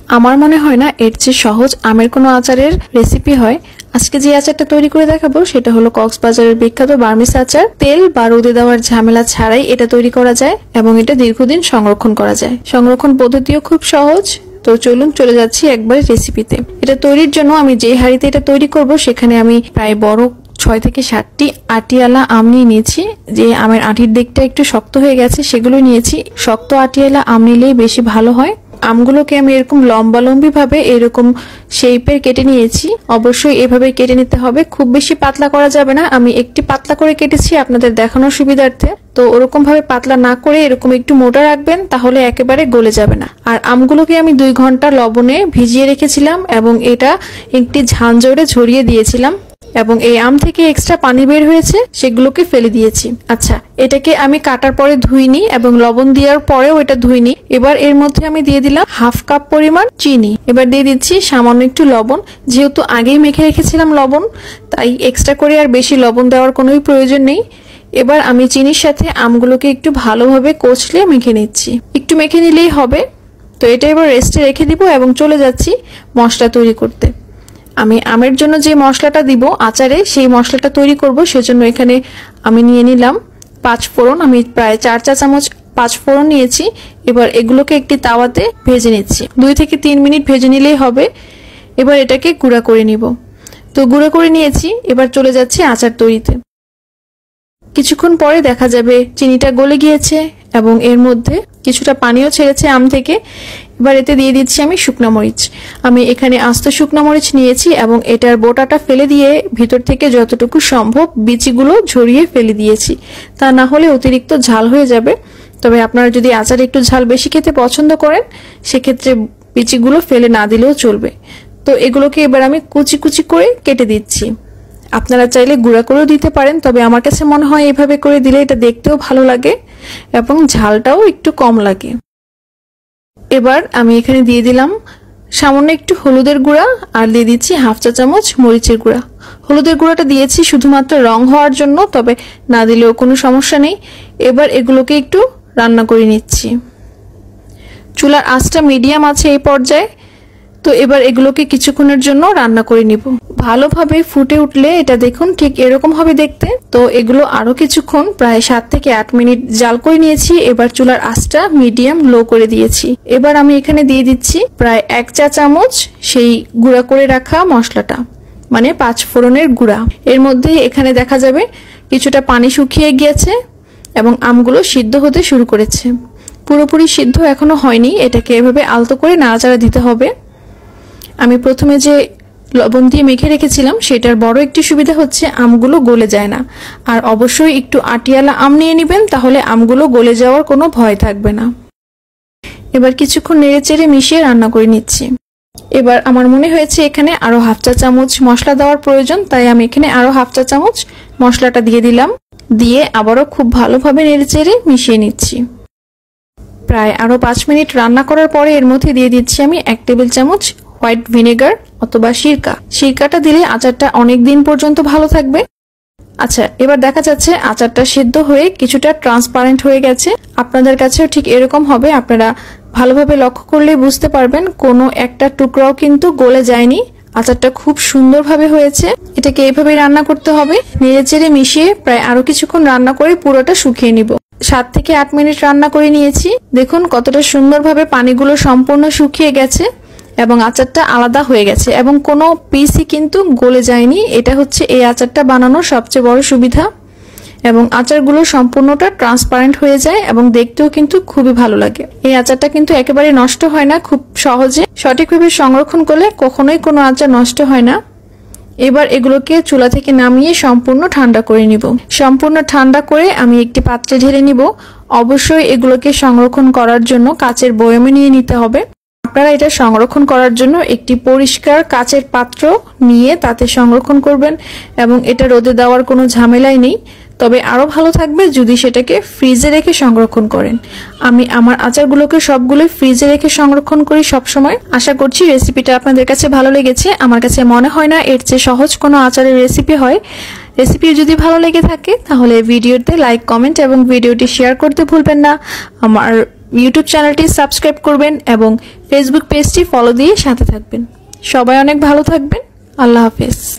আমার মনে হয় না এর চেয়ে সহজ আমের কোনো আচারের রেসিপি হয়। আজকে যে আচারটা তৈরি করে দেখাবো সেটা হলো কক্সবাজারের বিখ্যাত বার্মিস আচার। তেল বা রোদে দেওয়ার ঝামেলা ছাড়াই এটা তৈরি করা যায় এবং এটা দীর্ঘদিন সংরক্ষণ করা যায়। সংরক্ষণ পদ্ধতিও খুব সহজ। তো চলুন চলে যাচ্ছি একবার রেসিপিতে। এটা তৈরির জন্য আমি যে হাঁড়িতে এটা তৈরি করব সেখানে আমি প্রায় বড় 6 থেকে 7টি আটিয়ালা আম নিয়েছি। যে আমের আটির দিকটা একটু শক্ত হয়ে গেছে সেগুলো নিয়েছি। শক্ত আটিয়ালা আম নিলেই বেশি ভালো হয়। আমগুলোকে আমি এরকম লম্বালম্বি ভাবে এরকম শেপের কেটে নিয়েছি। অবশ্যই এভাবে কেটে নিতে হবে, খুব বেশি পাতলা করা যাবে না। আমি একটি পাতলা করে কেটেছি আপনাদের দেখানোর সুবিধার্থে। তো ওরকম ভাবে পাতলা না করে এরকম একটু মোটা রাখবেন, তাহলে একেবারে গলে যাবে না। আর আমগুলোকে আমি 2 ঘন্টা লবণে ভিজিয়ে রেখেছিলাম এবং এটা একটি ঝাঁঝরে ঝরিয়ে দিয়েছিলাম এবং এই আম থেকে এক্সট্রা পানি বের হয়েছে সেগুলোকে ফেলে দিয়েছি। আচ্ছা, এটাকে আমি কাটার পরে ধুইনি এবং লবণ দেওয়ার পরেও এটা ধুইনি। এবার এর মধ্যে আমি দিয়ে দিলাম 1/2 কাপ পরিমাণ চিনি। এবার দিয়ে দিচ্ছি সামান্য একটু লবণ। যেহেতু আগেই মেখে রেখেছিলাম লবণ, তাই এক্সট্রা করে আর বেশি লবণ দেওয়ার কোনো প্রয়োজন নেই। এবার আমি চিনির সাথে আমগুলোকে একটু ভালোভাবে কচলে মেখে নিচ্ছি। একটু মেখে নিলেই হবে। তো এটা এবার রেস্টে রেখে দিব এবং চলে যাচ্ছি মশলা তৈরি করতে। আমি আমের জন্য যে মশলাটা দিব আচারে, সেই মশলাটা তৈরি করব। সেজন্য এখানে আমি নিয়ে নিলাম 5 ফোড়ন। আমি প্রায় 4 চা চামচ 5 ফোড়ন নিয়েছি। এবার এগুলোকে একটি তাওয়াতে ভেজে নিচ্ছি। 2 থেকে 3 মিনিট ভেজে নিলেই হবে। এবার এটাকে গুঁড়া করে নিব। তো গুঁড়া করে নিয়েছি। এবার চলে যাচ্ছি আচার তৈরিতে। কিছুক্ষণ পরে দেখা যাবে চিনিটা গলে গিয়েছে এবং এর মধ্যে কিছুটা পানিও ছেড়েছে আম থেকে। এবার এতে দিয়ে দিচ্ছি আমি শুকনা মরিচ। আমি এখানে আস্ত শুকনা মরিচ নিয়েছি এবং এটার বোটাটা ফেলে দিয়ে ভিতর থেকে যতটুকু সম্ভব বিচিগুলো ঝরিয়ে ফেলে দিয়েছি। তা না হলে অতিরিক্ত ঝাল হয়ে যাবে। তবে আপনারা যদি আচার একটু ঝাল বেশি খেতে পছন্দ করেন সেক্ষেত্রে বিচিগুলো ফেলে না দিলেও চলবে। তো এগুলোকে এবার আমি কুচি কুচি করে কেটে দিচ্ছি। আপনারা চাইলে গুঁড়া করেও দিতে পারেন, তবে আমার কাছে মনে হয় এভাবে করে দিলে এটা দেখতেও ভালো লাগে এবং ঝালটাও একটু কম লাগে। এবার আমি এখানে দিয়ে দিলাম সামান্য একটু হলুদের গুঁড়া আর দিয়ে দিচ্ছি 1/2 চা চামচ মরিচের গুঁড়া। হলুদের গুঁড়াটা দিয়েছি শুধুমাত্র রং হওয়ার জন্য, তবে না দিলেও কোনো সমস্যা নেই। এবার এগুলোকে একটু রান্না করে নিচ্ছি। চুলার আঁচটা মিডিয়াম আছে এই পর্যায়ে। তো এবার এগুলোকে কিছুক্ষণের জন্য রান্না করে নিব। ভালোভাবে ফুটে উঠলে এটা দেখুন ঠিক এরকম হবে দেখতে। তো এগুলো আরো কিছুক্ষণ প্রায় 7 থেকে 8 মিনিট জাল করে নিয়েছি। এবার চুলার আঁচটা মিডিয়াম লো করে দিয়েছি। এবার আমি এখানে দিয়ে দিচ্ছি প্রায় 1 চা চামচ সেই গুঁড়া করে রাখা মশলাটা, মানে 5 ফোড়নের গুঁড়া। এর মধ্যে এখানে দেখা যাবে কিছুটা পানি শুকিয়ে গিয়েছে এবং আমগুলো সিদ্ধ হতে শুরু করেছে। পুরোপুরি সিদ্ধ এখনো হয়নি। এটাকে এভাবে আলতো করে নাড়াচাড়া দিতে হবে। আমি প্রথমে যে লবণ দিয়ে মেখে রেখেছিলাম সেটার বড় একটি সুবিধা হচ্ছে আমগুলো গলে যায় না। আর অবশ্যই একটু আটিয়ালা আম নিয়ে নেবেন, তাহলে আমগুলো গলে যাওয়ার কোনো ভয় থাকবে না। এবার কিছুক্ষণ নেড়েচেড়ে মিশিয়ে রান্না করে নিচ্ছি। এবার আমার মনে হয়েছে এখানে আরো 1/2 চা চামচ মশলা দেওয়ার প্রয়োজন, তাই আমি এখানে আরো 1/2 চা চামচ মশলাটা দিয়ে দিলাম। দিয়ে আবারও খুব ভালোভাবে নেড়েচেড়ে মিশিয়ে নিচ্ছি। প্রায় আরো 5 মিনিট রান্না করার পরে এর মধ্যে দিয়ে দিচ্ছি আমি 1 টেবিল চামচ হোয়াইট ভিনেগার অথবা সিরকা। সিরকাটা দিলে আচারটা অনেক দিন পর্যন্ত ভালো থাকবে। আচ্ছা, এবার দেখা যাচ্ছে আচারটা সিদ্ধ হয়ে কিছুটা ট্রান্সপারেন্ট হয়ে গেছে। আপনাদের কাছেও ঠিক এরকম হবে। আপনারা ভালোভাবে লক্ষ্য করলে বুঝতে পারবেন কোনো একটা টুকরাও কিন্তু গলে যায়নি। আচারটা খুব সুন্দরভাবে হয়েছে। এটাকে এইভাবে রান্না করতে হবে। নেড়েচেড়ে মিশিয়ে প্রায় আরো কিছুক্ষণ রান্না করে পুরোটা শুকিয়ে নিব। 7 থেকে 8 মিনিট রান্না করে নিয়েছি। দেখুন কতটা সুন্দরভাবে পানিগুলো সম্পূর্ণ শুকিয়ে গেছে এবং আচারটা আলাদা হয়ে গেছে এবং কোনো পিসই কিন্তু গলে যায়নি। এটা হচ্ছে এই আচারটা বানানোর সবচেয়ে বড় সুবিধা। এবং আচারগুলো সম্পূর্ণটা ট্রান্সপারেন্ট হয়ে যায় এবং দেখতেও কিন্তু খুবই ভালো লাগে। এই আচারটা কিন্তু একেবারে নষ্ট হয় না। খুব সহজে সঠিকভাবে সংরক্ষণ করলে কখনোই কোনো আচার নষ্ট হয় না। এবার এগুলোকে চুলা থেকে নামিয়ে সম্পূর্ণ ঠান্ডা করে নিব। সম্পূর্ণ ঠান্ডা করে আমি একটি পাত্রে ঢেলে নিব। অবশ্যই এগুলোকে সংরক্ষণ করার জন্য কাচের বয়ামে নিয়ে নিতে হবে। আপনারা এটা সংরক্ষণ করার জন্য একটি পরিষ্কার কাচের পাত্র নিয়ে তাতে সংরক্ষণ করবেন এবং এটা রোদে দেওয়ার কোনো ঝামেলাই নেই। তবে আরো ভালো থাকবে যদি সেটাকে ফ্রিজে রেখে সংরক্ষণ করেন। আমি আমার আচারগুলোকে সবগুলো ফ্রিজে রেখে সংরক্ষণ করি সব সময়। আশা করছি রেসিপিটা আপনাদের কাছে ভালো লেগেছে। আমার কাছে মনে হয় না এর চেয়ে সহজ কোনো আচারের রেসিপি হয়। রেসিপি যদি ভালো লেগে থাকে তাহলে ভিডিওতে লাইক, কমেন্ট এবং ভিডিওটি শেয়ার করতে ভুলবেন না। আমার ইউটিউব চ্যানেলটি সাবস্ক্রাইব করবেন এবং ফেসবুক পেজটি ফলো দিয়ে সাথে থাকবেন। সবাই অনেক ভালো থাকবেন। আল্লাহ হাফেজ।